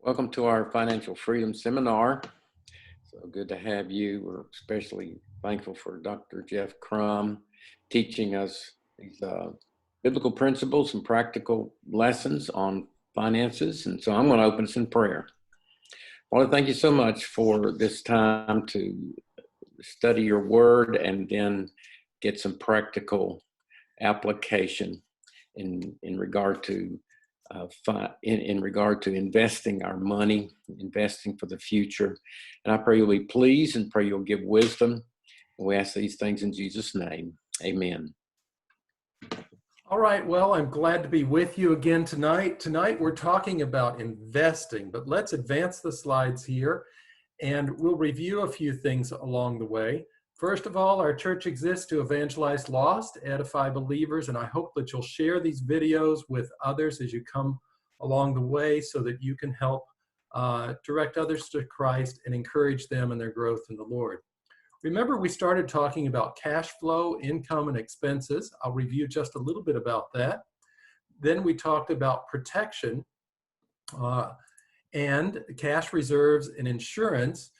Welcome to our Financial Freedom Seminar. So good to have you. We're especially thankful for Dr. Jeff Crum teaching us these biblical principles and practical lessons on finances. And so I'm going to open us in prayer. Father, thank you so much for this time to study your word and then get some practical application in regard to in regard to investing our money, investing for the future. And I pray you'll be pleased and pray you'll give wisdom. And we ask these things in Jesus' name. Amen. All right, well, I'm glad to be with you again tonight. Tonight we're talking about investing, but let's advance the slides here and we'll review a few things along the way. First of all, our church exists to evangelize lost, edify believers, and I hope that you'll share these videos with others as you come along the way so that you can help direct others to Christ and encourage them in their growth in the Lord. Remember, we started talking about cash flow, income, and expenses. I'll review just a little bit about that. Then we talked about protection and cash reserves and insurance.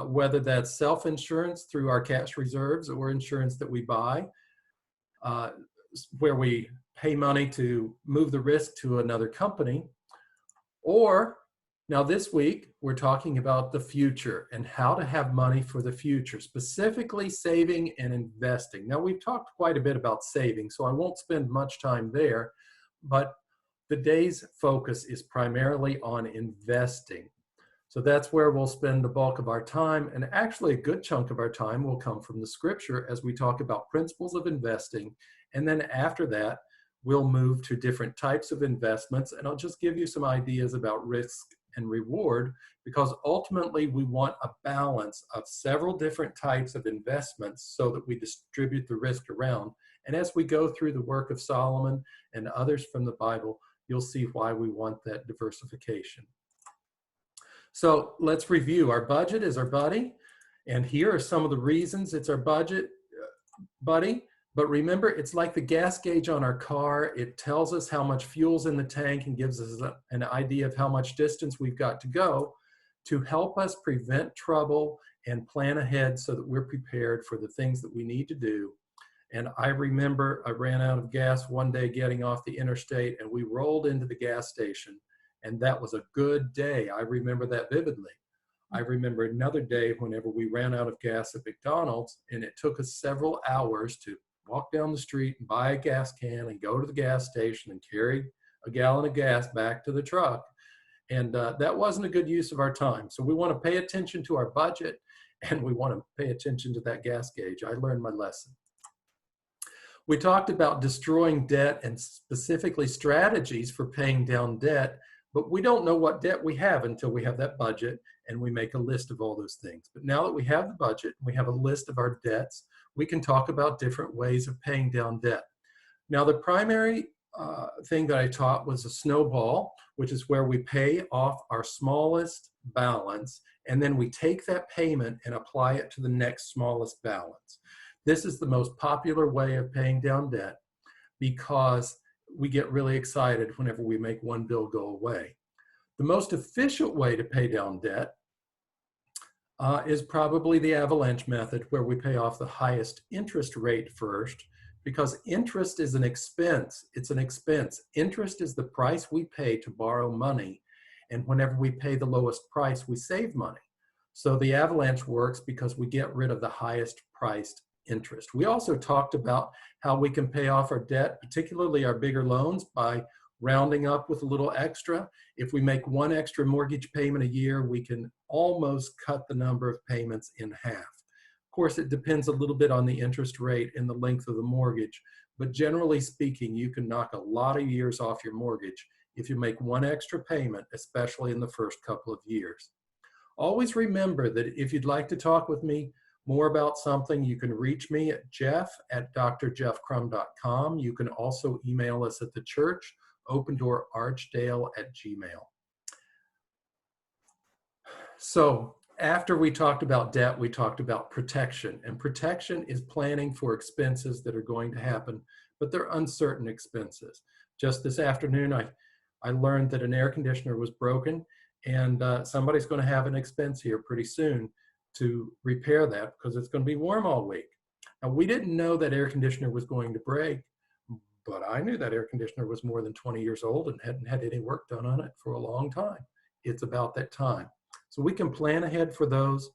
Whether that's self-insurance through our cash reserves or insurance that we buy, where we pay money to move the risk to another company. Or now this week, we're talking about the future and how to have money for the future, specifically saving and investing. Now, we've talked quite a bit about saving, so I won't spend much time there, but the day's focus is primarily on investing. So that's where we'll spend the bulk of our time, and actually a good chunk of our time will come from the scripture as we talk about principles of investing. And then after that, we'll move to different types of investments, and I'll just give you some ideas about risk and reward, because ultimately we want a balance of several different types of investments so that we distribute the risk around. And as we go through the work of Solomon and others from the Bible, you'll see why we want that diversification. So let's review. Our budget is our buddy, and here are some of the reasons it's our budget buddy. But remember, it's like the gas gauge on our car. It tells us how much fuel's in the tank and gives us an idea of how much distance we've got to go to help us prevent trouble and plan ahead so that we're prepared for the things that we need to do. And I remember I ran out of gas one day getting off the interstate, and we rolled into the gas station. And that was a good day. I remember that vividly. I remember another day whenever we ran out of gas at McDonald's, and it took us several hours to walk down the street and buy a gas can and go to the gas station and carry a gallon of gas back to the truck. And that wasn't a good use of our time. So we want to pay attention to our budget, and we want to pay attention to that gas gauge. I learned my lesson. We talked about destroying debt and specifically strategies for paying down debt. But we don't know what debt we have until we have that budget and we make a list of all those things. But now that we have the budget, we have a list of our debts, we can talk about different ways of paying down debt. Now, the primary thing that I taught was a snowball, which is where we pay off our smallest balance, and then we take that payment and apply it to the next smallest balance. This is the most popular way of paying down debt because we get really excited whenever we make one bill go away. The most efficient way to pay down debt is probably the avalanche method, where we pay off the highest interest rate first, because interest is an expense. It's an expense. Interest is the price we pay to borrow money, and whenever we pay the lowest price, we save money. So the avalanche works because we get rid of the highest priced interest. We also talked about how we can pay off our debt, particularly our bigger loans, by rounding up with a little extra. If we make one extra mortgage payment a year, we can almost cut the number of payments in half. Of course, it depends a little bit on the interest rate and the length of the mortgage, but generally speaking, you can knock a lot of years off your mortgage if you make one extra payment, especially in the first couple of years. Always remember that if you'd like to talk with me more about something, you can reach me at jeff@drjeffcrum.com. You can also email us at the church, opendooarchdale@gmail. So after we talked about debt, we talked about protection. And protection is planning for expenses that are going to happen, but they're uncertain expenses. Just this afternoon, I learned that an air conditioner was broken, And somebody's going to have an expense here pretty soon to repair that because it's going to be warm all week. Now, we didn't know that air conditioner was going to break, but I knew that air conditioner was more than 20 years old and hadn't had any work done on it for a long time. It's about that time. So we can plan ahead for those.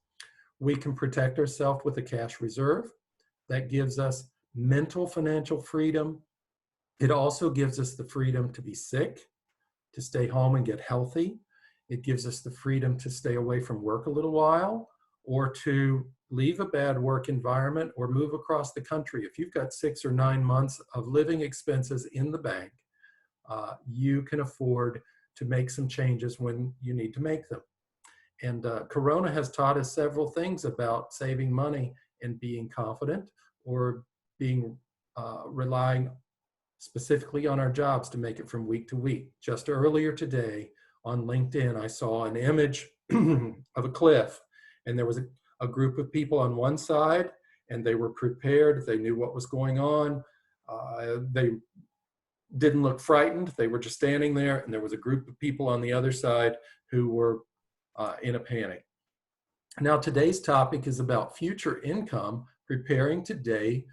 We can protect ourselves with a cash reserve. That gives us mental financial freedom. It also gives us the freedom to be sick, to stay home and get healthy. It gives us the freedom to stay away from work a little while, or to leave a bad work environment or move across the country. If you've got 6 or 9 months of living expenses in the bank, you can afford to make some changes when you need to make them. And Corona has taught us several things about saving money and being confident, or being relying specifically on our jobs to make it from week to week. Just earlier today on LinkedIn, I saw an image of a cliff, and there was a group of people on one side, and they were prepared. They knew what was going on. They didn't look frightened. They were just standing there, and there was a group of people on the other side who were in a panic. Now, today's topic is about future income, preparing today,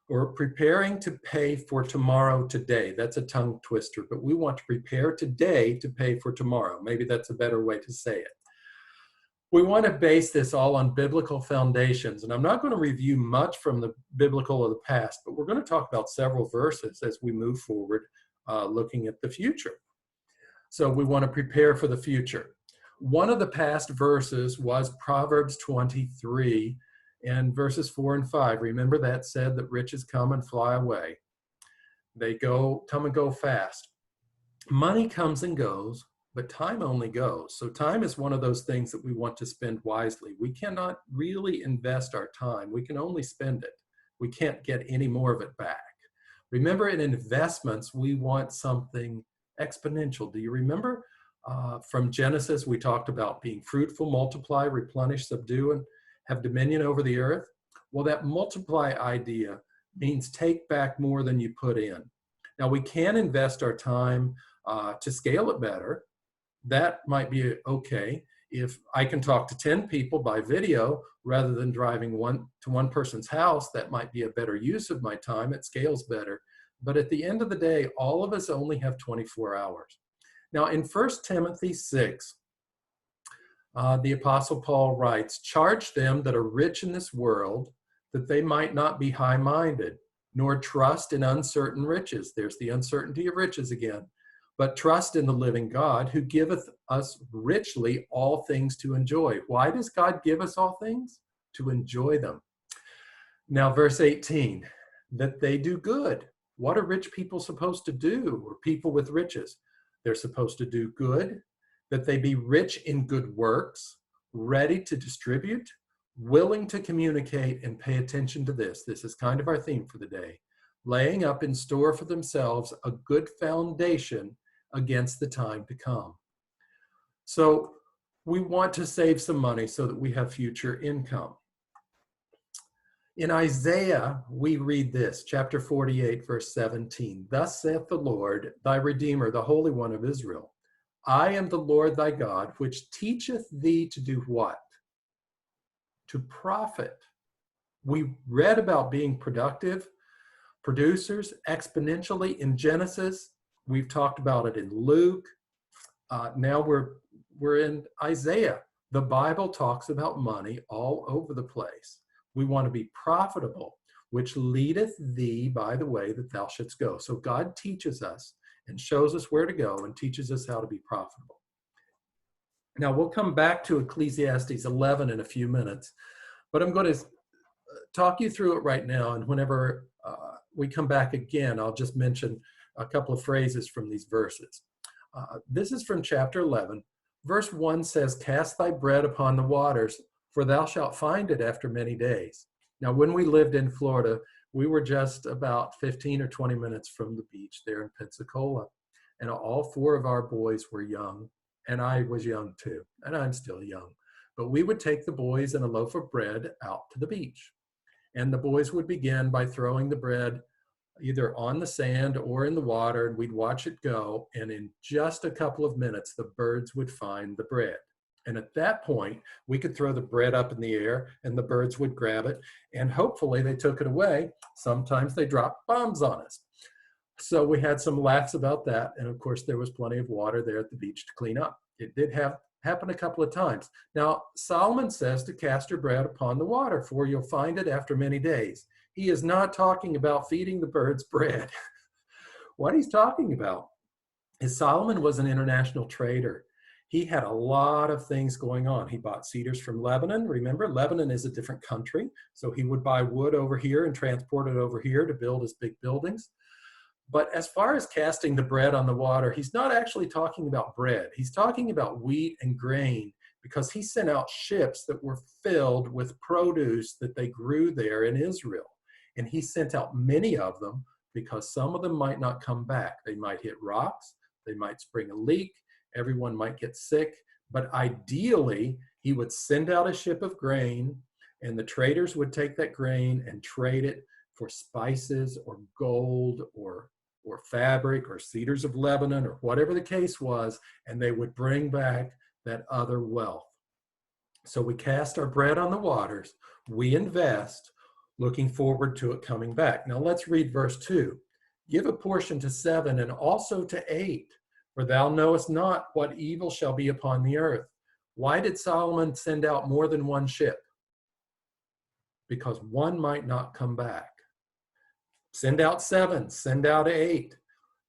or preparing to pay for tomorrow today. That's a tongue twister, but we want to prepare today to pay for tomorrow. Maybe that's a better way to say it. We want to base this all on biblical foundations, and I'm not going to review much from the biblical of the past, but we're going to talk about several verses as we move forward, looking at the future. So we want to prepare for the future. One of the past verses was Proverbs 23 and verses 4 and 5. Remember that said that riches come and fly away. They come and go fast. Money comes and goes, but time only goes. So time is one of those things that we want to spend wisely. We cannot really invest our time. We can only spend it. We can't get any more of it back. Remember, in investments, we want something exponential. Do you remember? From Genesis, we talked about being fruitful, multiply, replenish, subdue, and have dominion over the earth. Well, that multiply idea means take back more than you put in. Now, we can invest our time to scale it better. That might be okay. If I can talk to 10 people by video rather than driving to one person's house, that might be a better use of my time. It scales better. But at the end of the day, all of us only have 24 hours. Now, in 1 Timothy 6, the Apostle Paul writes, "Charge them that are rich in this world, that they might not be high-minded, nor trust in uncertain riches." There's the uncertainty of riches again. "But trust in the living God, who giveth us richly all things to enjoy." Why does God give us all things? To enjoy them. Now, verse 18, "that they do good." What are rich people supposed to do, or people with riches? They're supposed to do good, that they be rich in good works, ready to distribute, willing to communicate, and pay attention to this. This is kind of our theme for the day. Laying up in store for themselves a good foundation against the time to come. So we want to save some money so that we have future income. In Isaiah, we read this, chapter 48, verse 17. "Thus saith the Lord, thy Redeemer, the Holy One of Israel. I am the Lord thy God, which teacheth thee to do what? To profit." We read about being productive producers exponentially in Genesis. We've talked about it in Luke. Now we're in Isaiah. The Bible talks about money all over the place. We want to be profitable, which leadeth thee by the way that thou shouldst go. So God teaches us and shows us where to go and teaches us how to be profitable. Now, we'll come back to Ecclesiastes 11 in a few minutes, but I'm going to talk you through it right now, and whenever we come back again, I'll just mention a couple of phrases from these verses. This is from chapter 11. Verse 1 says, "Cast thy bread upon the waters, for thou shalt find it after many days." Now, when we lived in Florida, we were just about 15 or 20 minutes from the beach there in Pensacola. And all 4 of our boys were young, and I was young too, and I'm still young. But we would take the boys and a loaf of bread out to the beach. And the boys would begin by throwing the bread either on the sand or in the water, and we'd watch it go. And in just a couple of minutes, the birds would find the bread. And at that point, we could throw the bread up in the air and the birds would grab it. And hopefully they took it away. Sometimes they dropped bombs on us. So we had some laughs about that. And of course, there was plenty of water there at the beach to clean up. It did happen a couple of times. Now, Solomon says to cast your bread upon the water, for you'll find it after many days. He is not talking about feeding the birds bread. What he's talking about is Solomon was an international trader. He had a lot of things going on. He bought cedars from Lebanon. Remember, Lebanon is a different country. So he would buy wood over here and transport it over here to build his big buildings. But as far as casting the bread on the water, he's not actually talking about bread. He's talking about wheat and grain, because he sent out ships that were filled with produce that they grew there in Israel. And he sent out many of them because some of them might not come back. They might hit rocks. They might spring a leak. Everyone might get sick. But ideally, he would send out a ship of grain, and the traders would take that grain and trade it for spices or gold or fabric or cedars of Lebanon or whatever the case was, and they would bring back that other wealth. So we cast our bread on the waters, we invest, looking forward to it coming back. Now let's read verse 2. Give a portion to 7 and also to 8, for thou knowest not what evil shall be upon the earth. Why did Solomon send out more than one ship? Because one might not come back. Send out 7, send out 8.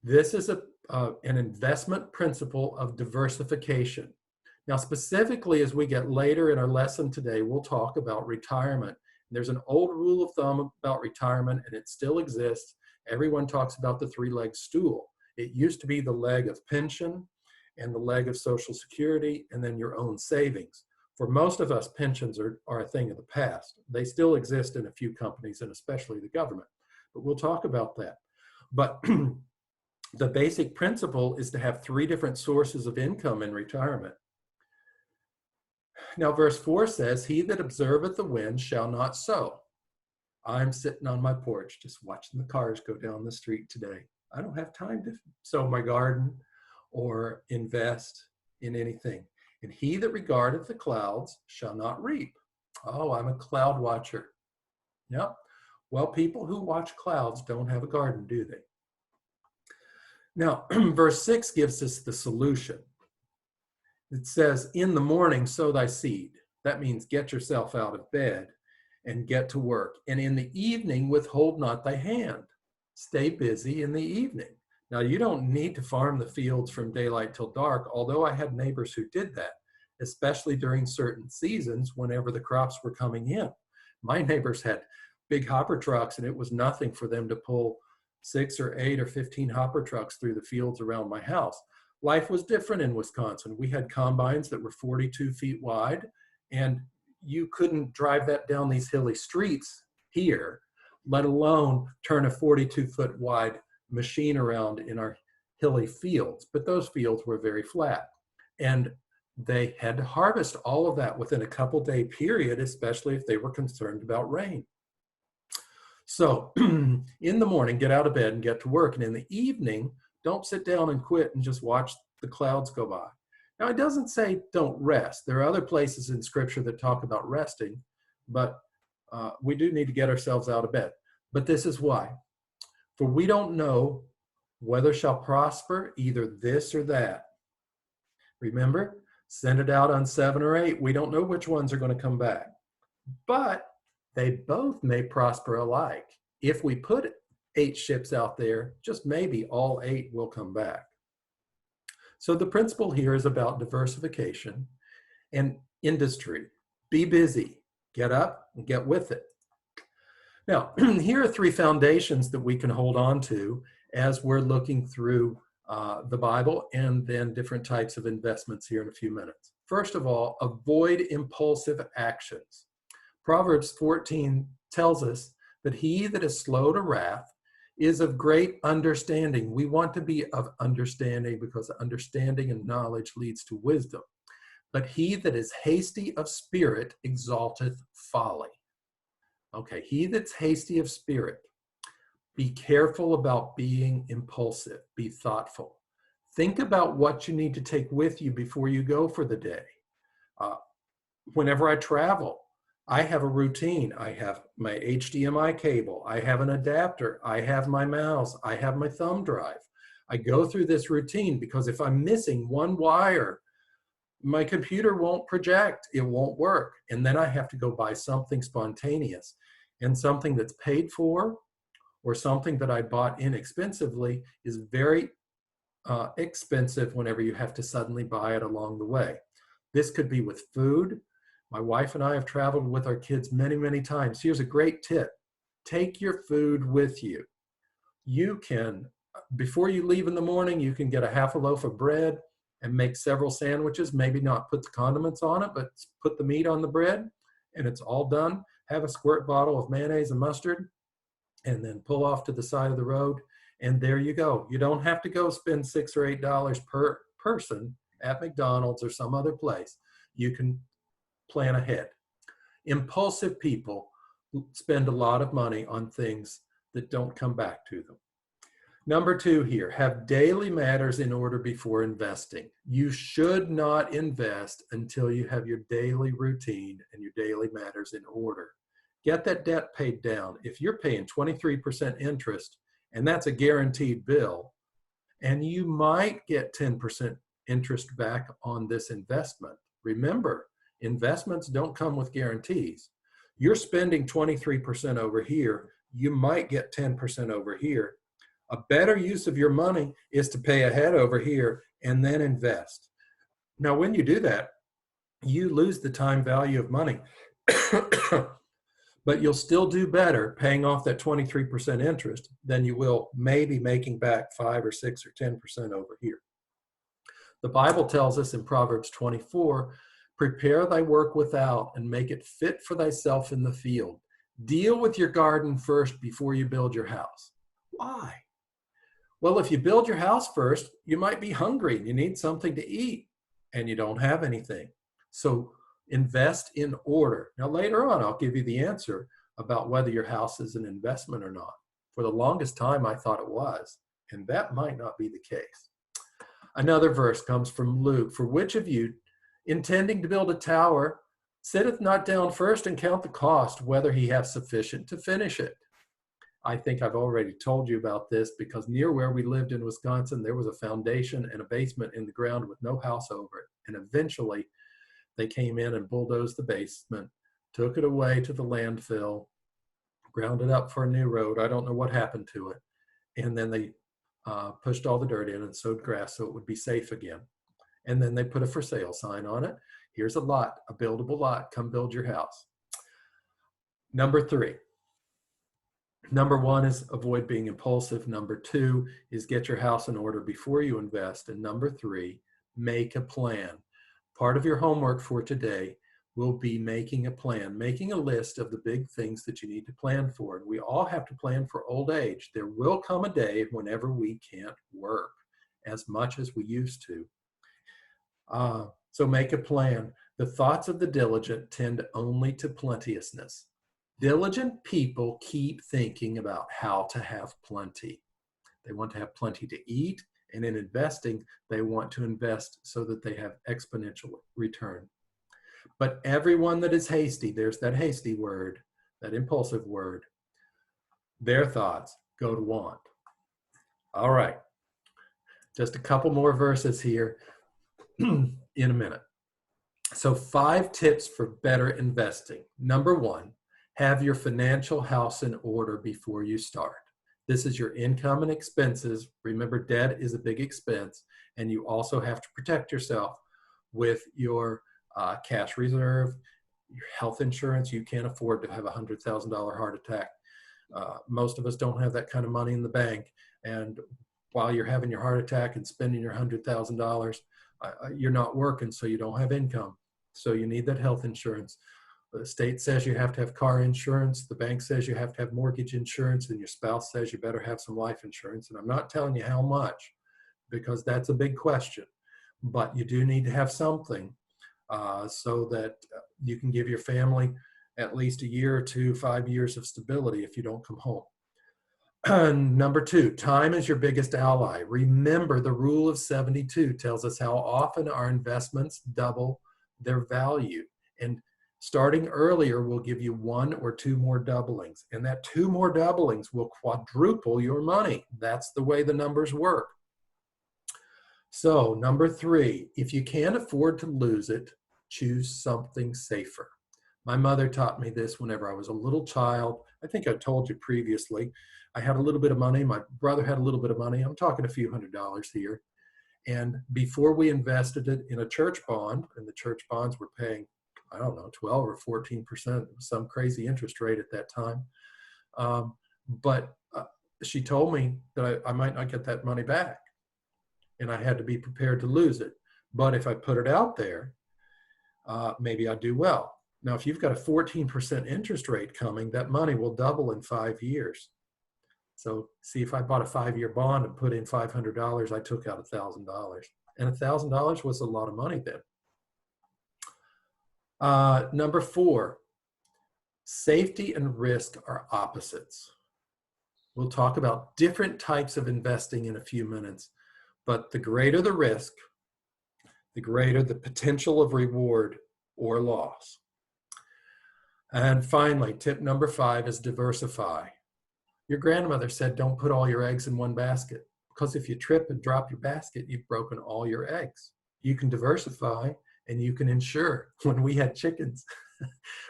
This is an investment principle of diversification. Now, specifically, as we get later in our lesson today, we'll talk about retirement. There's an old rule of thumb about retirement, and it still exists. Everyone talks about the 3-legged stool. It used to be the leg of pension and the leg of Social Security, and then your own savings. For most of us, pensions are a thing of the past. They still exist in a few companies, and especially the government. But we'll talk about that. But the basic principle is to have 3 different sources of income in retirement. Now, verse 4 says, he that observeth the wind shall not sow. I'm sitting on my porch just watching the cars go down the street today. I don't have time to sow my garden or invest in anything. And he that regardeth the clouds shall not reap. Oh, I'm a cloud watcher. Yep. Well, people who watch clouds don't have a garden, do they? Now, verse 6 gives us the solution. It says, in the morning sow thy seed. That means get yourself out of bed and get to work. And in the evening withhold not thy hand. Stay busy in the evening. Now, you don't need to farm the fields from daylight till dark, although I had neighbors who did that, especially during certain seasons whenever the crops were coming in. My neighbors had big hopper trucks, and it was nothing for them to pull 6 or 8 or 15 hopper trucks through the fields around my house. Life was different in Wisconsin. We had combines that were 42 feet wide, and you couldn't drive that down these hilly streets here, let alone turn a 42-foot wide machine around in our hilly fields. But those fields were very flat, and they had to harvest all of that within a couple-day period, especially if they were concerned about rain. So in the morning, get out of bed and get to work. And in the evening, don't sit down and quit and just watch the clouds go by. Now, it doesn't say don't rest. There are other places in Scripture that talk about resting, but we do need to get ourselves out of bed. But this is why. For we don't know whether shall prosper either this or that. Remember, send it out on 7 or 8. We don't know which ones are going to come back. But they both may prosper alike. If we put 8 ships out there, just maybe all 8 will come back. So the principle here is about diversification and industry. Be busy, get up and get with it. Now, here are 3 foundations that we can hold on to as we're looking through the Bible and then different types of investments here in a few minutes. First of all, avoid impulsive actions. Proverbs 14 tells us that he that is slow to wrath is of great understanding. We want to be of understanding because understanding and knowledge leads to wisdom. But he that is hasty of spirit exalteth folly. Okay, he that's hasty of spirit. Be careful about being impulsive. Be thoughtful. Think about what you need to take with you before you go for the day. Uh, Whenever I travel, I have a routine. I have my HDMI cable. I have an adapter. I have my mouse. I have my thumb drive. I go through this routine because if I'm missing one wire, my computer won't project. It won't work. And then I have to go buy something spontaneous, and something that's paid for or something that I bought inexpensively is very expensive whenever you have to suddenly buy it along the way. This could be with food. My wife and I have traveled with our kids many, many times. Here's a great tip. Take your food with you. You can, before you leave in the morning, you can get a half a loaf of bread and make several sandwiches. Maybe not put the condiments on it, but put the meat on the bread, and it's all done. Have a squirt bottle of mayonnaise and mustard, and then pull off to the side of the road, and there you go. You don't have to go spend $6 or $8 per person at McDonald's or some other place. You can plan ahead. Impulsive people spend a lot of money on things that don't come back to them. Number 2 here, have daily matters in order before investing. You should not invest until you have your daily routine and your daily matters in order. Get that debt paid down. If you're paying 23% interest, and that's a guaranteed bill, and you might get 10% interest back on this investment. Remember, investments don't come with guarantees. You're spending 23% over here, you might get 10% over here. A better use of your money is to pay ahead over here and then invest. Now, when you do that, you lose the time value of money, but you'll still do better paying off that 23% interest than you will maybe making back 5 or 6 or 10% over here. The Bible tells us in Proverbs 24, prepare thy work without and make it fit for thyself in the field. Deal with your garden first before you build your house. Why? Well, if you build your house first, you might be hungry and you need something to eat and you don't have anything. So invest in order. Now, later on, I'll give you the answer about whether your house is an investment or not. For the longest time, I thought it was, and that might not be the case. Another verse comes from Luke. For which of you, intending to build a tower, sitteth not down first and count the cost, whether he have sufficient to finish it? I think I've already told you about this because near where we lived in Wisconsin, there was a foundation and a basement in the ground with no house over it. And eventually they came in and bulldozed the basement, took it away to the landfill, ground it up for a new road. I don't know what happened to it. And then they pushed all the dirt in and sowed grass so it would be safe again. And then they put a for sale sign on it. Here's a lot, a buildable lot. Come build your house. Number 3. Number 1 is avoid being impulsive. Number 2 is get your house in order before you invest. And number 3, make a plan. Part of your homework for today will be making a plan, making a list of the big things that you need to plan for. And we all have to plan for old age. There will come a day whenever we can't work as much as we used to. So make a plan. The thoughts of the diligent tend only to plenteousness. Diligent people keep thinking about how to have plenty. They want to have plenty to eat, and in investing, they want to invest so that they have exponential return. But everyone that is hasty, there's that hasty word, that impulsive word, their thoughts go to want. All right, just a couple more verses here in a minute. So 5 tips for better investing. Number 1, have your financial house in order before you start. This is your income and expenses. Remember, debt is a big expense, and you also have to protect yourself with your cash reserve, your health insurance. You can't afford to have a $100,000 heart attack. Most of us don't have that kind of money in the bank, and while you're having your heart attack and spending your $100,000, you're not working, so you don't have income. So you need that health insurance. The state says you have to have car insurance. The bank says you have to have mortgage insurance, and your spouse says you better have some life insurance. And I'm not telling you how much, because that's a big question. But you do need to have something so that you can give your family at least a year or 2, 5 years of stability if you don't come home. Number 2, time is your biggest ally. Remember, the rule of 72 tells us how often our investments double their value. And starting earlier will give you 1 or 2 more doublings. And that 2 more doublings will quadruple your money. That's the way the numbers work. So number 3, if you can't afford to lose it, choose something safer. My mother taught me this whenever I was a little child. I think I told you previously. I had a little bit of money. My brother had a little bit of money. I'm talking a few $100s here. And before we invested it in a church bond, and the church bonds were paying, I don't know, 12 or 14%, some crazy interest rate at that time. But she told me that I might not get that money back, and I had to be prepared to lose it. But if I put it out there, maybe I'd do well. Now, if you've got a 14% interest rate coming, that money will double in 5 years. So see, if I bought a 5-year bond and put in $500, I took out $1,000. And $1,000 was a lot of money then. Number 4, safety and risk are opposites. We'll talk about different types of investing in a few minutes, but the greater the risk, the greater the potential of reward or loss. And finally, tip number 5 is diversify. Your grandmother said, don't put all your eggs in one basket, because if you trip and drop your basket, you've broken all your eggs. You can diversify and you can insure. When we had chickens,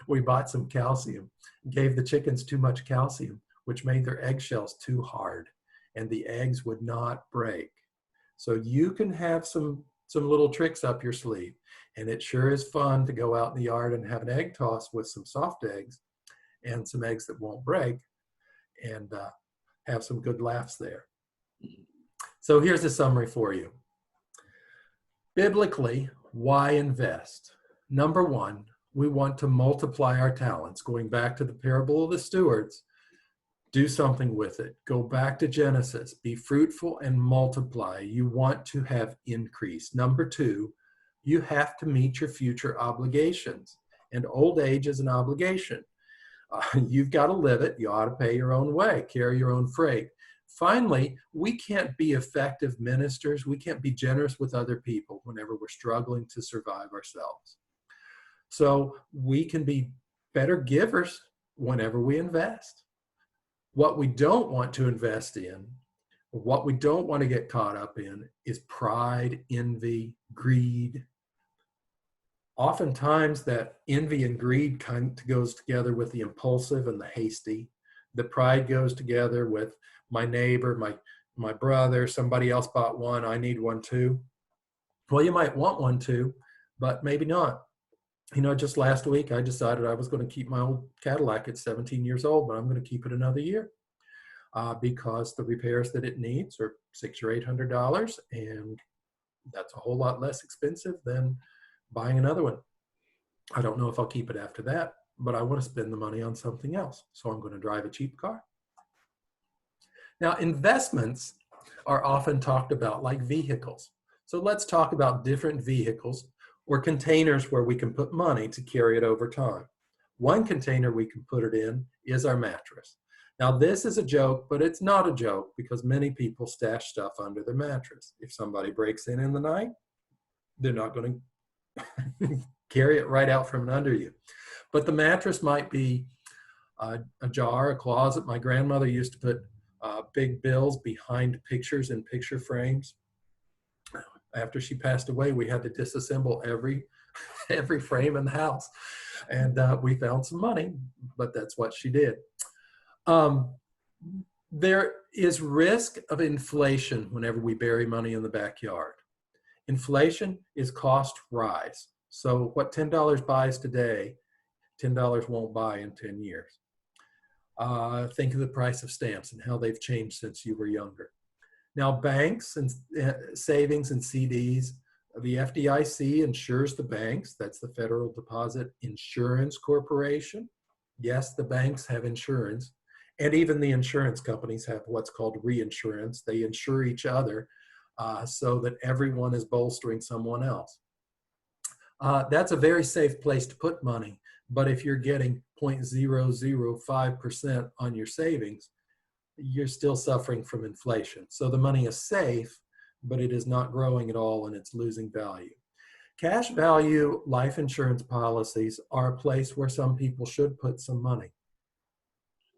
we bought some calcium, gave the chickens too much calcium, which made their eggshells too hard, and the eggs would not break. So you can have some little tricks up your sleeve, and it sure is fun to go out in the yard and have an egg toss with some soft eggs and some eggs that won't break, and have some good laughs there. So here's a summary for you. Biblically, why invest? Number 1, we want to multiply our talents. Going back to the parable of the stewards, do something with it. Go back to Genesis. Be fruitful and multiply. You want to have increase. Number 2, you have to meet your future obligations. And old age is an obligation. You've got to live it. You ought to pay your own way, carry your own freight. Finally, we can't be effective ministers. We can't be generous with other people whenever we're struggling to survive ourselves. So we can be better givers whenever we invest. What we don't want to invest in, what we don't want to get caught up in, is pride, envy, greed. Oftentimes that envy and greed kind of goes together with the impulsive and the hasty. The pride goes together with my neighbor, my brother, somebody else bought one, I need one too. Well, you might want one too, but maybe not. You know, just last week I decided I was going to keep my old Cadillac at 17 years old, but I'm going to keep it another year because the repairs that it needs are $600 or $800, and that's a whole lot less expensive than buying another one. I don't know if I'll keep it after that, but I want to spend the money on something else. So I'm going to drive a cheap car. Now, investments are often talked about like vehicles. So let's talk about different vehicles or containers where we can put money to carry it over time. One container we can put it in is our mattress. Now, this is a joke, but it's not a joke because many people stash stuff under their mattress. If somebody breaks in the night, they're not going to carry it right out from under you. But the mattress might be a jar, a closet. My grandmother used to put big bills behind pictures in picture frames. After she passed away, we had to disassemble every frame in the house. And we found some money, but that's what she did. There is risk of inflation whenever we bury money in the backyard. Inflation is cost rise. So what $10 buys today, $10 won't buy in 10 years. Think of the price of stamps and how they've changed since you were younger. Now, banks and savings and CDs, the FDIC insures the banks. That's the Federal Deposit Insurance Corporation. Yes, the banks have insurance, and even the insurance companies have what's called reinsurance. They insure each other so that everyone is bolstering someone else. That's a very safe place to put money, but if you're getting 0.005% on your savings, you're still suffering from inflation. So the money is safe, but it is not growing at all and it's losing value. Cash value life insurance policies are a place where some people should put some money.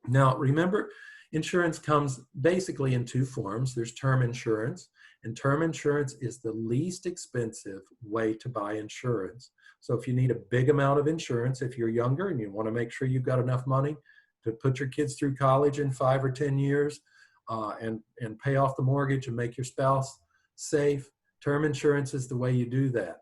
Now, remember, insurance comes basically in two forms. There's term insurance, and term insurance is the least expensive way to buy insurance. So if you need a big amount of insurance, if you're younger and you want to make sure you've got enough money to put your kids through college in 5 or 10 years and pay off the mortgage and make your spouse safe, term insurance is the way you do that.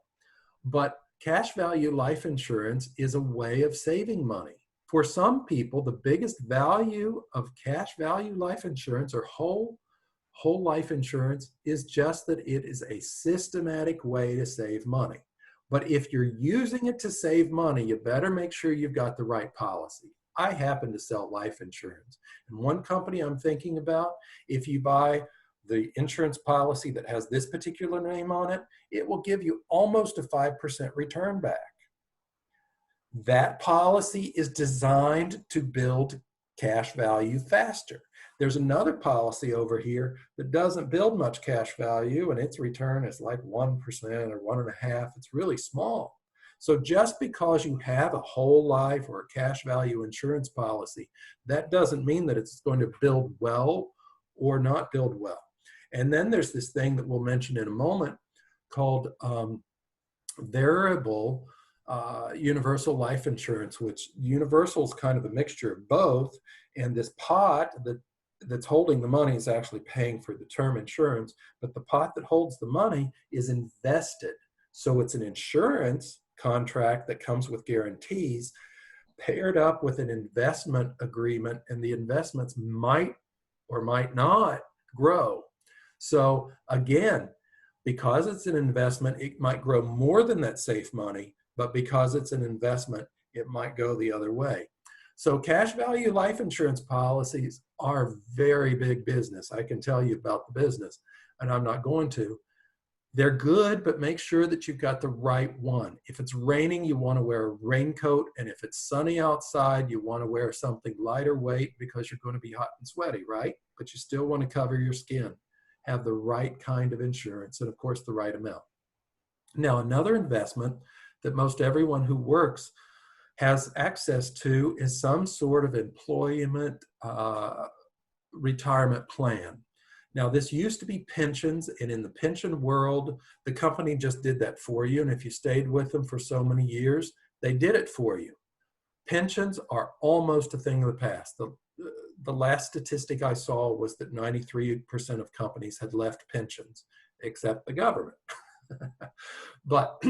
But cash value life insurance is a way of saving money. For some people, the biggest value of cash value life insurance or whole life insurance is just that it is a systematic way to save money. But if you're using it to save money, you better make sure you've got the right policy. I happen to sell life insurance. And one company I'm thinking about, if you buy the insurance policy that has this particular name on it, it will give you almost a 5% return back. That policy is designed to build cash value faster. There's another policy over here that doesn't build much cash value, and its return is like 1% or 1.5%. It's really small. So just because you have a whole life or a cash value insurance policy, that doesn't mean that it's going to build well or not build well. And then there's this thing that we'll mention in a moment called variable universal life insurance, which universal is kind of a mixture of both. And this pot that's holding the money is actually paying for the term insurance, but the pot that holds the money is invested. So it's an insurance contract that comes with guarantees paired up with an investment agreement, and the investments might or might not grow. So again, because it's an investment, it might grow more than that safe money, but because it's an investment, it might go the other way. So cash value life insurance policies are very big business. I can tell you about the business, and I'm not going to. They're good, but make sure that you've got the right one. If it's raining, you want to wear a raincoat, and if it's sunny outside, you want to wear something lighter weight because you're going to be hot and sweaty, right? But you still want to cover your skin. Have the right kind of insurance, and of course, the right amount. Now, another investment that most everyone who works has access to is some sort of employment retirement plan. Now, this used to be pensions, and in the pension world, the company just did that for you. And if you stayed with them for so many years, they did it for you. Pensions are almost a thing of the past. The last statistic I saw was that 93% of companies had left pensions, except the government. But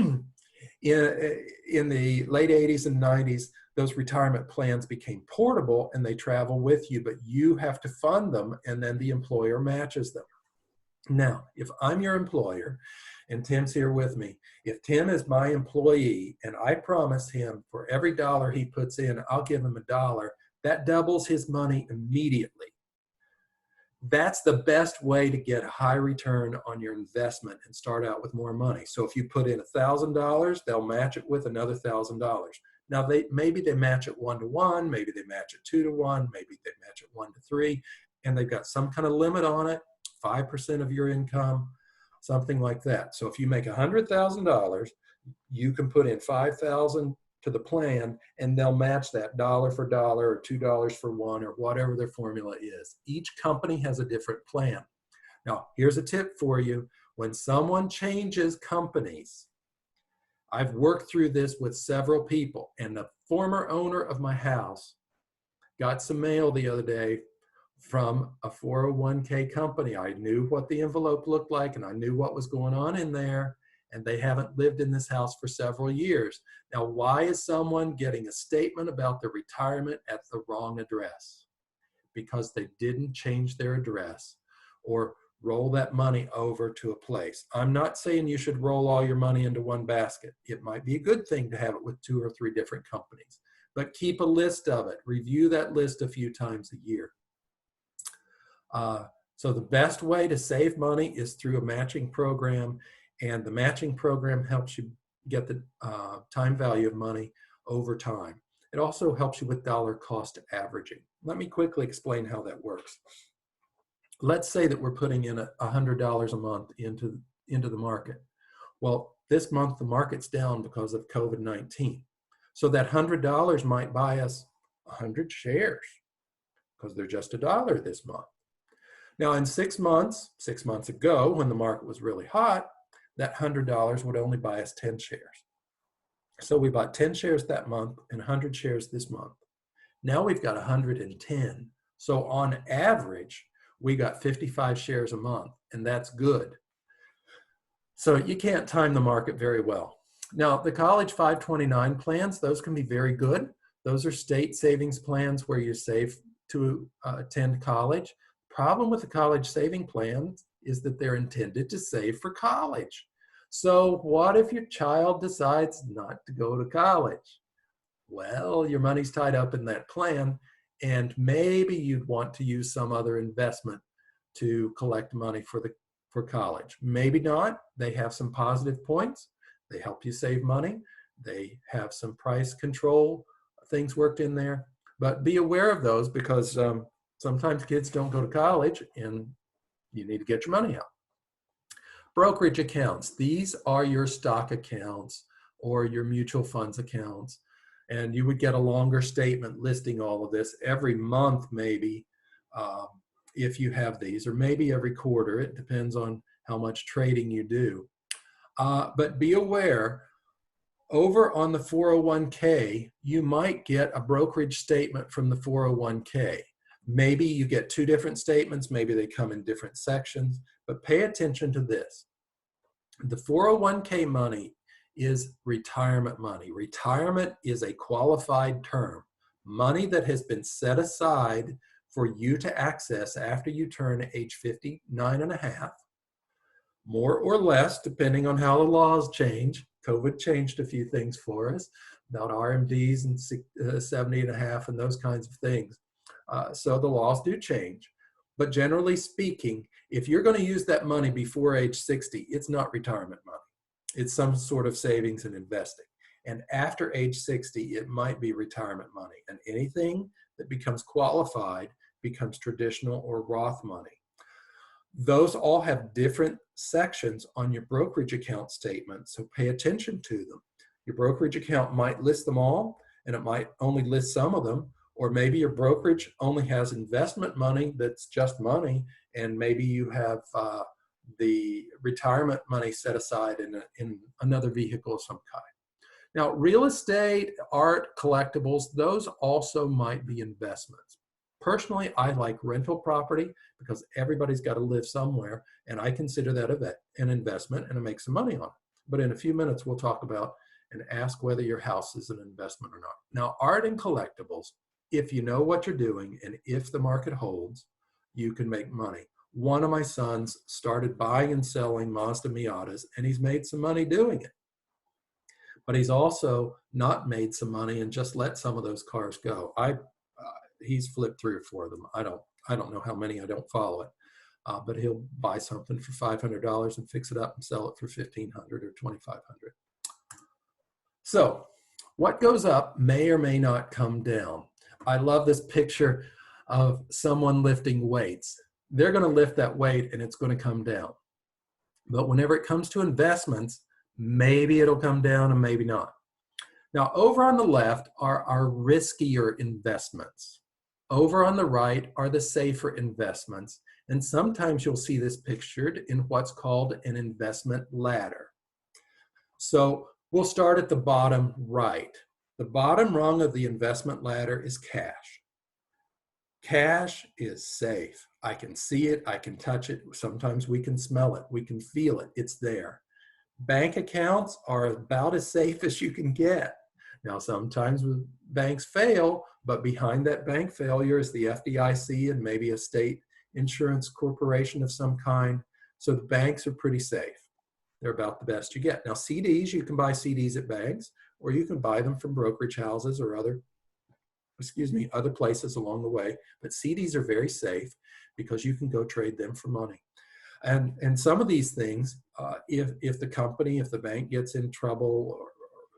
in the late 80s and 90s, those retirement plans became portable and they travel with you, but you have to fund them and then the employer matches them. Now, if I'm your employer and Tim's here with me, if Tim is my employee and I promise him for every dollar he puts in, I'll give him $1, that doubles his money immediately. That's the best way to get a high return on your investment and start out with more money. So if you put in $1,000, they'll match it with another $1,000. Now, maybe they match it 1-to-1, maybe they match it 2-to-1, maybe they match it 1-to-3, and they've got some kind of limit on it, 5% of your income, something like that. So if you make $100,000, you can put in $5,000 to the plan, and they'll match that dollar for dollar or $2 for one or whatever their formula is. Each company has a different plan. Now, here's a tip for you. When someone changes companies, I've worked through this with several people, and the former owner of my house got some mail the other day from a 401k company. I knew what the envelope looked like, and I knew what was going on in there, and they haven't lived in this house for several years. Now, why is someone getting a statement about their retirement at the wrong address? Because they didn't change their address or roll that money over to a place. I'm not saying you should roll all your money into one basket. It might be a good thing to have it with 2 or 3 different companies, but keep a list of it. Review that list a few times a year. So the best way to save money is through a matching program, and the matching program helps you get the time value of money over time. It also helps you with dollar cost averaging. Let me quickly explain how that works. let's say that we're putting in $100 a month into the market. Well, this month the market's down because of COVID-19. So that $100 might buy us 100 shares because they're just $1 this month. Now in 6 months ago, when the market was really hot, that $100 would only buy us 10 shares. So we bought 10 shares that month and 100 shares this month. Now we've got 110. So on average, we got 55 shares a month, and that's good. So you can't time the market very well. Now, the College 529 plans, those can be very good. Those are state savings plans where you save to attend college. Problem with the college saving plans is that they're intended to save for college. So what if your child decides not to go to college? Well, your money's tied up in that plan, and maybe you'd want to use some other investment to collect money for college. Maybe not. They have some positive points. They help you save money. They have some price control things worked in there. But be aware of those because sometimes kids don't go to college and you need to get your money out. Brokerage accounts. These are your stock accounts or your mutual funds accounts. And you would get a longer statement listing all of this every month, maybe, if you have these, or maybe every quarter. It depends on how much trading you do. But be aware, over on the 401k, you might get a brokerage statement from the 401k. Maybe you get two different statements, maybe they come in different sections, but pay attention to this. The 401k money is retirement money. Retirement is a qualified term, money that has been set aside for you to access after you turn age 59 and a half, more or less, depending on how the laws change. COVID changed a few things for us about RMDs and 70 and a half and those kinds of things. So the laws do change. But generally speaking, if you're going to use that money before age 60, it's not retirement money. It's some sort of savings and investing. And after age 60, it might be retirement money. And anything that becomes qualified becomes traditional or Roth money. Those all have different sections on your brokerage account statement, so pay attention to them. Your brokerage account might list them all, and it might only list some of them, or maybe your brokerage only has investment money that's just money, and maybe you have the retirement money set aside in another vehicle of some kind. Now, real estate, art, collectibles, those also might be investments. Personally, I like rental property because everybody's got to live somewhere, and I consider that an investment and I make some money on it. But in a few minutes, we'll talk about and ask whether your house is an investment or not. Now, art and collectibles, if you know what you're doing and if the market holds, you can make money. One of my sons started buying and selling Mazda Miatas, and he's made some money doing it. But he's also not made some money and just let some of those cars go. He's flipped 3 or 4 of them. I don't know how many. I don't follow it. But he'll buy something for $500 and fix it up and sell it for $1,500 or $2,500. So what goes up may or may not come down. I love this picture of someone lifting weights. They're going to lift that weight and it's going to come down. But whenever it comes to investments, maybe it'll come down and maybe not. Now, over on the left are our riskier investments. Over on the right are the safer investments. And sometimes you'll see this pictured in what's called an investment ladder. So we'll start at the bottom right. The bottom rung of the investment ladder is cash. Cash is safe. I can see it. I can touch it. Sometimes we can smell it. We can feel it. It's there. Bank accounts are about as safe as you can get. Now, sometimes banks fail, but behind that bank failure is the FDIC and maybe a state insurance corporation of some kind. So the banks are pretty safe. They're about the best you get. Now, CDs, you can buy CDs at banks, or you can buy them from brokerage houses or other places along the way. But CDs are very safe because you can go trade them for money. And some of these things, if the bank gets in trouble or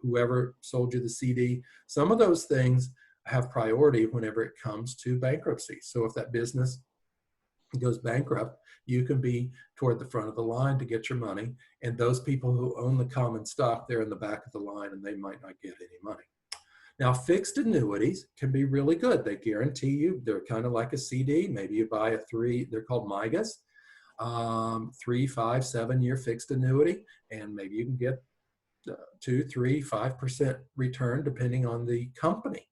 whoever sold you the CD, some of those things have priority whenever it comes to bankruptcy. So if that business goes bankrupt, you can be toward the front of the line to get your money. And those people who own the common stock, they're in the back of the line and they might not get any money. Now, fixed annuities can be really good. They guarantee you, they're kind of like a CD. Maybe you buy they're called MIGAs, 3, 5, 7-year fixed annuity, and maybe you can get 2, 3, 5% return depending on the company.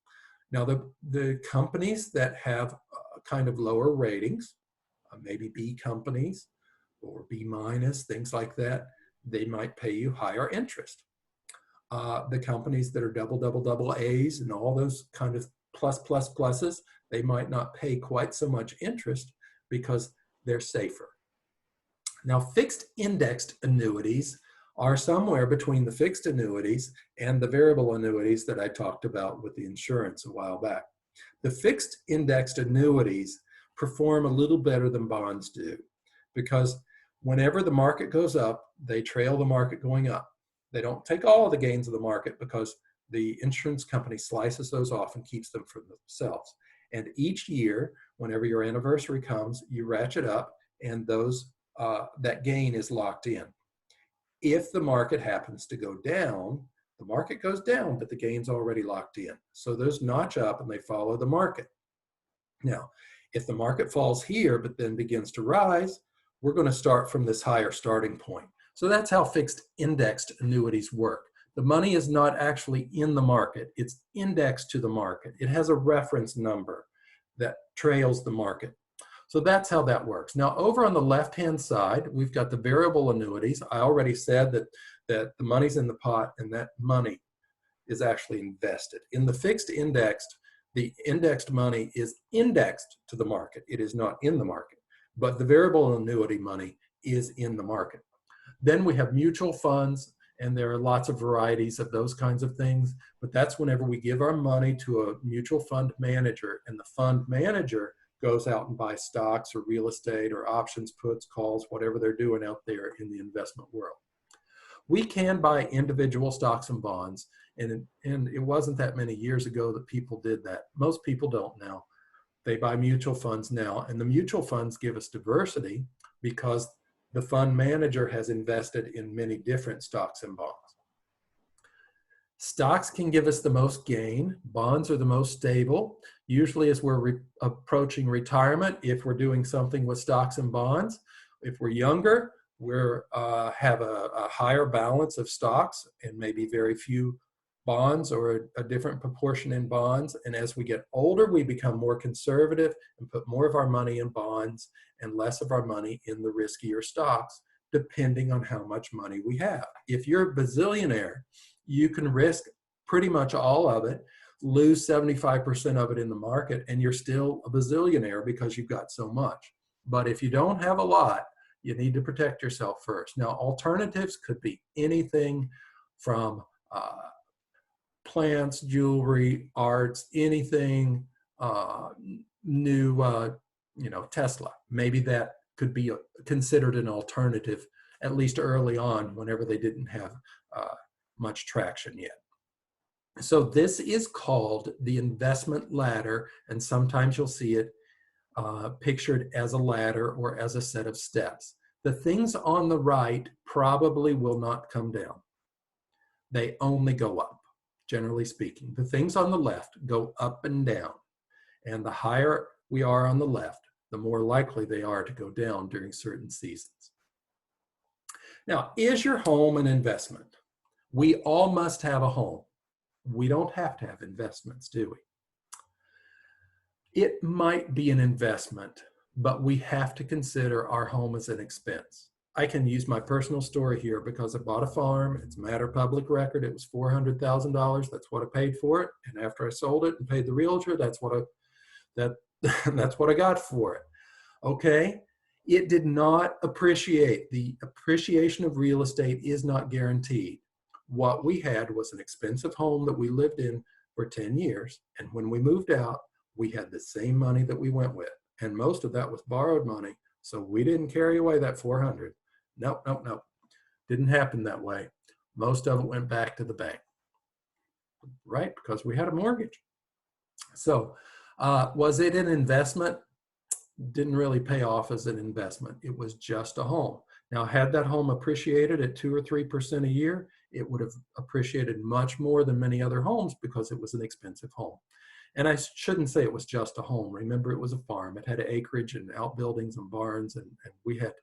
Now, the companies that have kind of lower ratings, maybe B companies or B minus, things like that, they might pay you higher interest. The companies that are double A's and all those kind of pluses, they might not pay quite so much interest because they're safer. Now, fixed indexed annuities are somewhere between the fixed annuities and the variable annuities that I talked about with the insurance a while back. The fixed indexed annuities perform a little better than bonds do because whenever the market goes up, they trail the market going up. They don't take all of the gains of the market because the insurance company slices those off and keeps them for themselves. And each year, whenever your anniversary comes, you ratchet up and that gain is locked in. If the market happens to go down, the market goes down, but the gain's already locked in. So those notch up and they follow the market. Now, if the market falls here, but then begins to rise, we're going to start from this higher starting point. So that's how fixed indexed annuities work. The money is not actually in the market. It's indexed to the market. It has a reference number that trails the market. So that's how that works. Now, over on the left-hand side, we've got the variable annuities. I already said that the money's in the pot and that money is actually invested. In the fixed indexed, the indexed money is indexed to the market. It is not in the market. But the variable annuity money is in the market. Then we have mutual funds, and there are lots of varieties of those kinds of things. But that's whenever we give our money to a mutual fund manager, and the fund manager goes out and buys stocks or real estate or options, puts, calls, whatever they're doing out there in the investment world. We can buy individual stocks and bonds, and it wasn't that many years ago that people did that. Most people don't now. They buy mutual funds now, and the mutual funds give us diversity because the fund manager has invested in many different stocks and bonds. Stocks can give us the most gain. Bonds are the most stable. Usually as we're approaching retirement, if we're doing something with stocks and bonds. If we're younger, we have a higher balance of stocks and maybe very few bonds or a different proportion in bonds. And as we get older, we become more conservative and put more of our money in bonds and less of our money in the riskier stocks, depending on how much money we have. If you're a bazillionaire, you can risk pretty much all of it, lose 75% of it in the market, and you're still a bazillionaire because you've got so much. But if you don't have a lot, you need to protect yourself first. Now, alternatives could be anything from plants, jewelry, arts, anything new, Tesla. Maybe that could be considered an alternative, at least early on, whenever they didn't have much traction yet. So this is called the investment ladder, and sometimes you'll see it pictured as a ladder or as a set of steps. The things on the right probably will not come down. They only go up, generally speaking. The things on the left go up and down, and the higher we are on the left, the more likely they are to go down during certain seasons. Now, is your home an investment? We all must have a home. We don't have to have investments, do we? It might be an investment, but we have to consider our home as an expense. I can use my personal story here because I bought a farm. It's a matter of public record. It was $400,000. That's what I paid for it. And after I sold it and paid the realtor, that's what I got for it. Okay. It did not appreciate. The appreciation of real estate is not guaranteed. What we had was an expensive home that we lived in for 10 years. And when we moved out, we had the same money that we went with. And most of that was borrowed money. So we didn't carry away that 400. Nope. Didn't happen that way. Most of it went back to the bank, right? Because we had a mortgage. So was it an investment? didn't really pay off as an investment. It was just a home. Now, had that home appreciated at 2 or 3% a year, it would have appreciated much more than many other homes because it was an expensive home. And I shouldn't say it was just a home. Remember, it was a farm. It had acreage and outbuildings and barns, and we had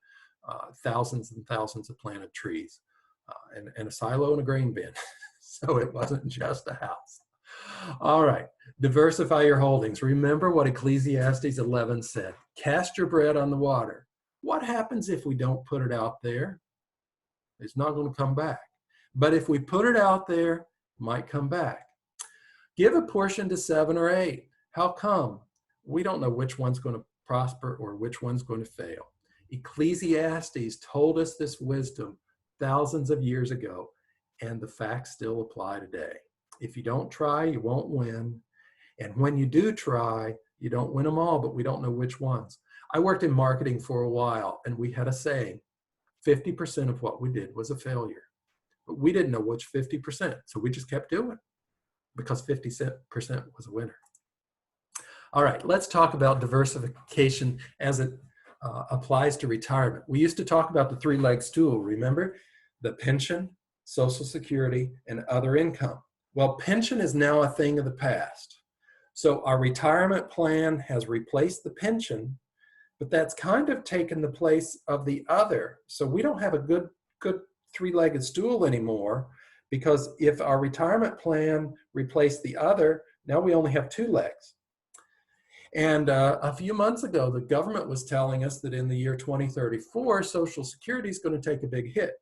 thousands and thousands of planted trees and a silo and a grain bin. So it wasn't just a house. All right, diversify your holdings. Remember what Ecclesiastes 11 said, cast your bread on the water. What happens if we don't put it out there? It's not going to come back. But if we put it out there, it might come back. Give a portion to 7 or 8. How come? We don't know which one's going to prosper or which one's going to fail. Ecclesiastes told us this wisdom thousands of years ago, and the facts still apply today. If you don't try, you won't win. And when you do try, you don't win them all, but we don't know which ones. I worked in marketing for a while, and we had a saying, 50% of what we did was a failure. But we didn't know which 50%, so we just kept doing it because 50% was a winner. All right, let's talk about diversification as it applies to retirement. We used to talk about the three-leg stool, remember? The pension, Social Security, and other income. Well, pension is now a thing of the past. So our retirement plan has replaced the pension, but that's kind of taken the place of the other. So we don't have a good three-legged stool anymore, because if our retirement plan replaced the other, now we only have 2 legs. And a few months ago, the government was telling us that in the year 2034, Social Security is going to take a big hit.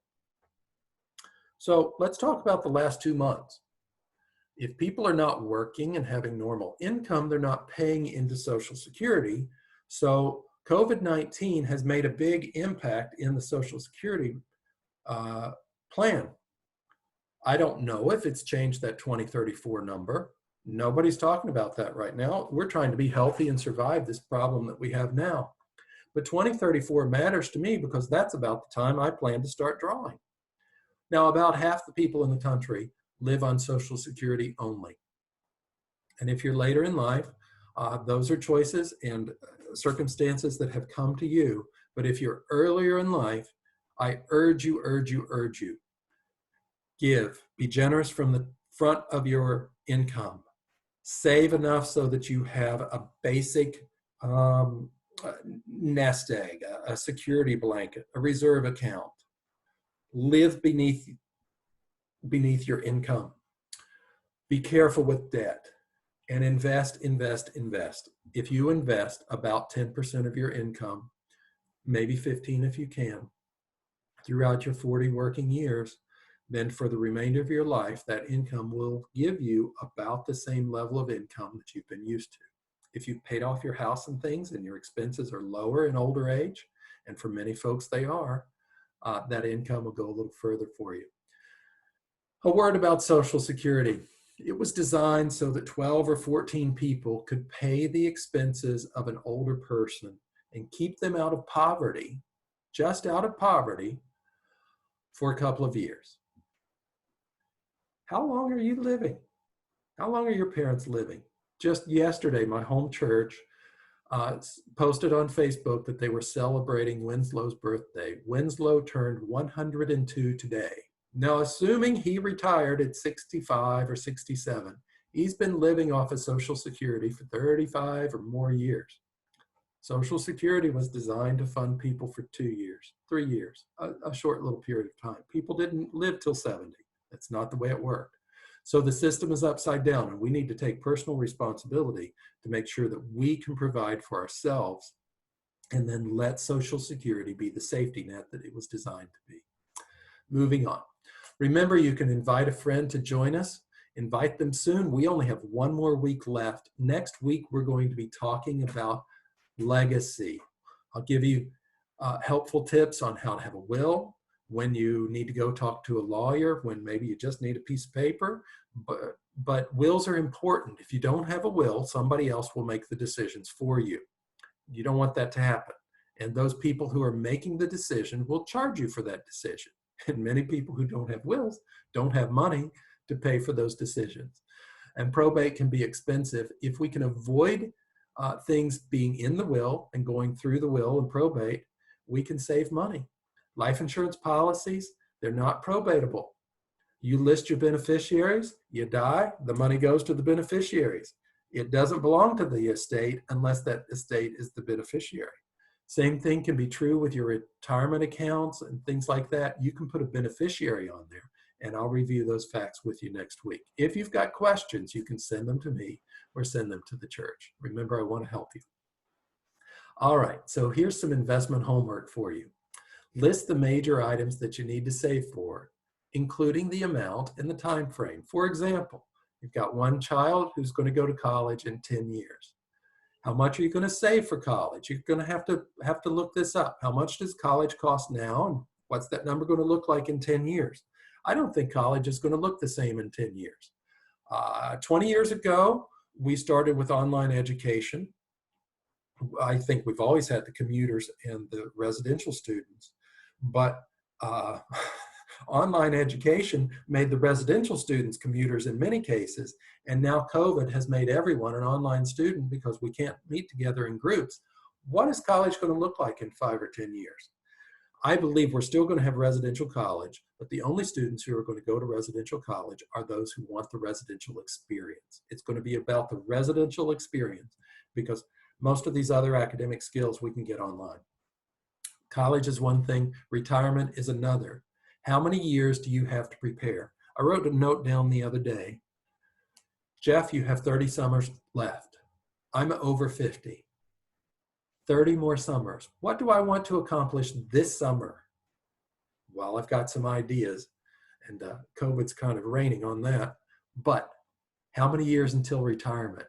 So let's talk about the last 2 months. If people are not working and having normal income, they're not paying into Social Security. So COVID-19 has made a big impact in the Social Security plan. I don't know if it's changed that 2034 number. Nobody's talking about that right now. We're trying to be healthy and survive this problem that we have now. But 2034 matters to me because that's about the time I plan to start drawing. Now, about half the people in the country live on Social Security only. And if you're later in life, those are choices and circumstances that have come to you. But if you're earlier in life, I urge you, give. Be generous from the front of your income. Save enough so that you have a basic nest egg, a security blanket, a reserve account. Live beneath your income. Be careful with debt and invest. If you invest about 10% of your income, maybe 15 if you can, throughout your 40 working years, then for the remainder of your life, that income will give you about the same level of income that you've been used to. If you've paid off your house and things and your expenses are lower in older age, and for many folks they are, that income will go a little further for you. A word about Social Security. It was designed so that 12 or 14 people could pay the expenses of an older person and keep them out of poverty, just out of poverty, for a couple of years. How long are you living? How long are your parents living? Just yesterday, my home church posted on Facebook that they were celebrating Winslow's birthday. Winslow turned 102 today. Now, assuming he retired at 65 or 67, he's been living off of Social Security for 35 or more years. Social Security was designed to fund people for 2 years, 3 years, a short little period of time. People didn't live till 70. That's not the way it worked. So the system is upside down, and we need to take personal responsibility to make sure that we can provide for ourselves and then let Social Security be the safety net that it was designed to be. Moving on. Remember, you can invite a friend to join us. Invite them soon. We only have 1 more week left. Next week, we're going to be talking about legacy. I'll give you helpful tips on how to have a will, when you need to go talk to a lawyer, when maybe you just need a piece of paper. But wills are important. If you don't have a will, somebody else will make the decisions for you. You don't want that to happen. And those people who are making the decision will charge you for that decision. And many people who don't have wills don't have money to pay for those decisions. And probate can be expensive. If we can avoid things being in the will and going through the will and probate, we can save money. Life insurance policies, they're not probatable. You list your beneficiaries, you die, the money goes to the beneficiaries. It doesn't belong to the estate unless that estate is the beneficiary. Same thing can be true with your retirement accounts and things like that. You can put a beneficiary on there, and I'll review those facts with you next week. If you've got questions, you can send them to me or send them to the church. Remember, I want to help you. All right, so here's some investment homework for you. List the major items that you need to save for, including the amount and the time frame. For example, you've got one child who's going to go to college in 10 years. How much are you going to save for college? You're going to have to look this up. How much does college cost now? And what's that number going to look like in 10 years? I don't think college is going to look the same in 10 years. 20 years ago, we started with online education. I think we've always had the commuters and the residential students, but online education made the residential students commuters in many cases, and now COVID has made everyone an online student because we can't meet together in groups. What is college going to look like in 5 or 10 years? I believe we're still going to have residential college, but the only students who are going to go to residential college are those who want the residential experience. It's going to be about the residential experience because most of these other academic skills we can get online. College is one thing, retirement is another. How many years do you have to prepare? I wrote a note down the other day. Jeff, you have 30 summers left. I'm over 50. 30 more summers. What do I want to accomplish this summer? Well, I've got some ideas, and COVID's kind of raining on that. But how many years until retirement?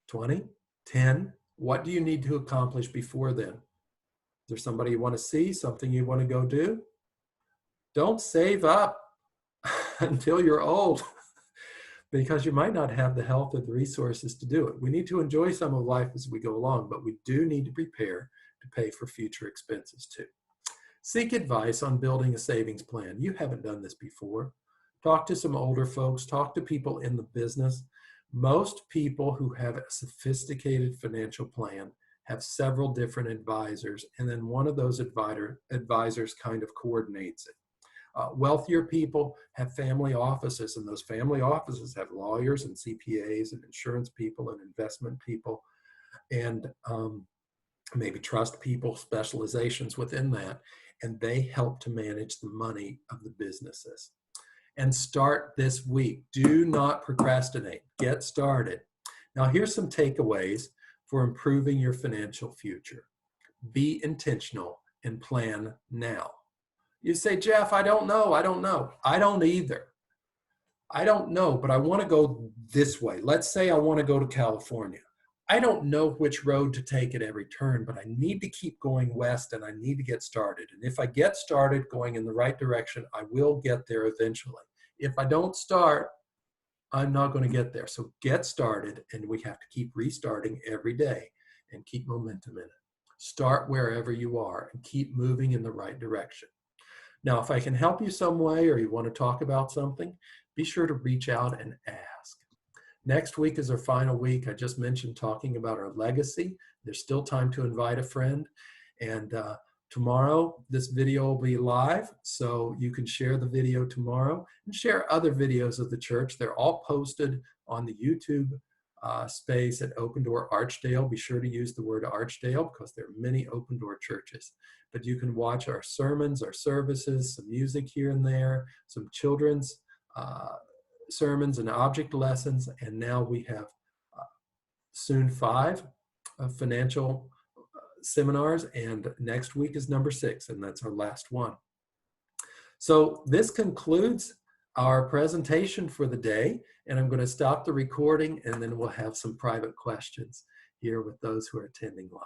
20? 10? What do you need to accomplish before then? Is there somebody you want to see, something you want to go do? Don't save up until you're old because you might not have the health or the resources to do it. We need to enjoy some of life as we go along, but we do need to prepare to pay for future expenses too. Seek advice on building a savings plan. You haven't done this before. Talk to some older folks, talk to people in the business. Most people who have a sophisticated financial plan have several different advisors, and then one of those advisors kind of coordinates it. Wealthier people have family offices, and those family offices have lawyers and CPAs and insurance people and investment people and maybe trust people, specializations within that, and they help to manage the money of the businesses. And start this week. Do not procrastinate. Get started. Now, here's some takeaways for improving your financial future. Be intentional and plan now. You say, Jeff, I don't know. I don't either. I don't know, but I want to go this way. Let's say I want to go to California. I don't know which road to take at every turn, but I need to keep going west and I need to get started. And if I get started going in the right direction, I will get there eventually. If I don't start, I'm not going to get there. So get started, and we have to keep restarting every day and keep momentum in it. Start wherever you are and keep moving in the right direction. Now, if I can help you some way or you want to talk about something, be sure to reach out and ask. Next week is our final week. I just mentioned talking about our legacy. There's still time to invite a friend. And tomorrow, this video will be live, so you can share the video tomorrow and share other videos of the church. They're all posted on the YouTube space at Open Door Archdale. Be sure to use the word Archdale because there are many Open Door churches. But you can watch our sermons, our services, some music here and there, some children's sermons and object lessons. And now we have soon 5 financial seminars, and next week is number 6, and that's our last one. So this concludes our presentation for the day, and I'm going to stop the recording, and then we'll have some private questions here with those who are attending live.